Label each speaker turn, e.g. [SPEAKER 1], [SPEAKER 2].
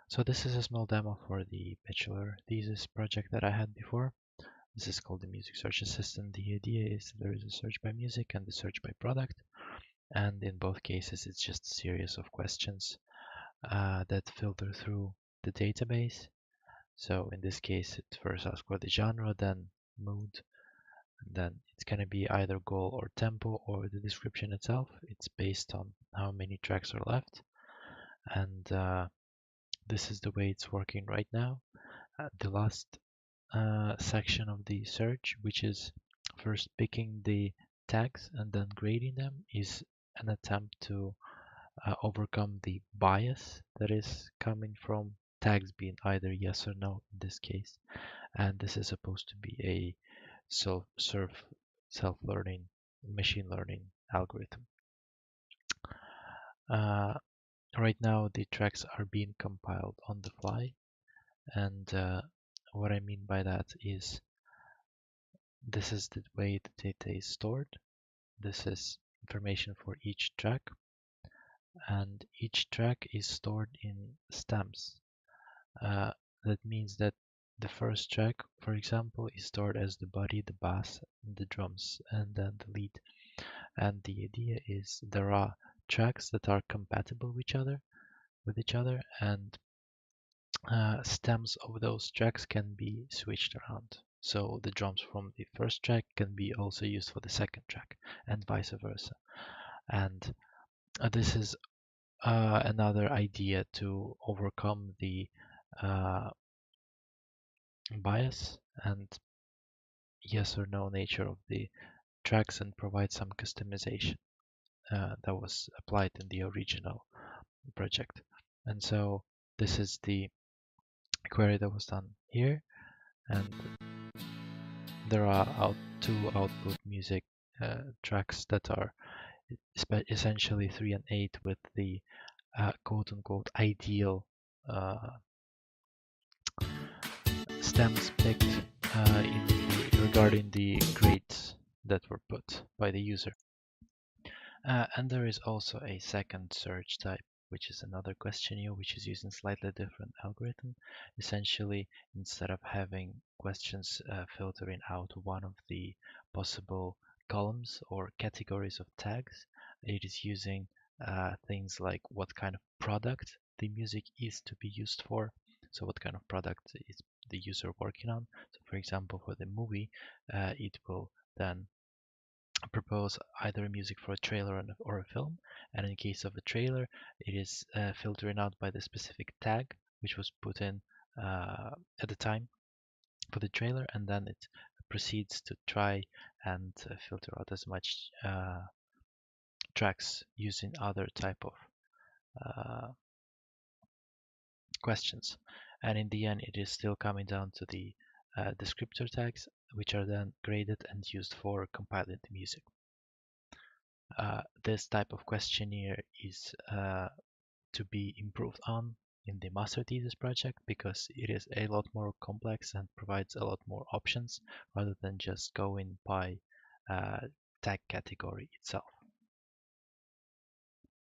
[SPEAKER 1] So this is a small demo for the Bachelor thesis project that I had before. This is called the Music Search Assistant. The idea is there is a search by music and the search by product. And in both cases, it's just a series of questions that filter through the database. So in this case, it first asks for the genre, then mood, and then it's going to be either goal or tempo or the description itself. It's based on how many tracks are left. And this is the way it's working right now. The last section of the search, which is first picking the tags and then grading them, is an attempt to overcome the bias that is coming from tags being either yes or no in this case. And this is supposed to be a self-learning machine learning algorithm. Right now the tracks are being compiled on the fly, and what I mean by that is this is the way the data is stored. This is information for each track, and each track is stored in stems. That means that the first track, for example, is stored as the body, the bass, the drums, and then the lead. And the idea is there are tracks that are compatible with each other, and stems of those tracks can be switched around. So the drums from the first track can be also used for the second track, and vice versa. And this is another idea to overcome the uh, bias and yes or no nature of the tracks and provide some customization that was applied in the original project. And so this is the query that was done here, and there are two output music tracks that are essentially 3 and 8 with the quote-unquote ideal stems picked regarding the grades that were put by the user. And there is also a second search type, which is another questionnaire, which is using slightly different algorithm. Essentially, instead of having questions filtering out one of the possible columns or categories of tags, it is using things like what kind of product the music is to be used for. So what kind of product is the user working on? So for example, for the movie, it will then propose either music for a trailer or a film, and in case of a trailer, it is filtering out by the specific tag which was put in at the time for the trailer, and then it proceeds to try and filter out as much tracks using other type of questions. And in the end, it is still coming down to the descriptor tags, which are then graded and used for compiling the music. This type of questionnaire is to be improved on in the master thesis project because it is a lot more complex and provides a lot more options rather than just going by tag category itself.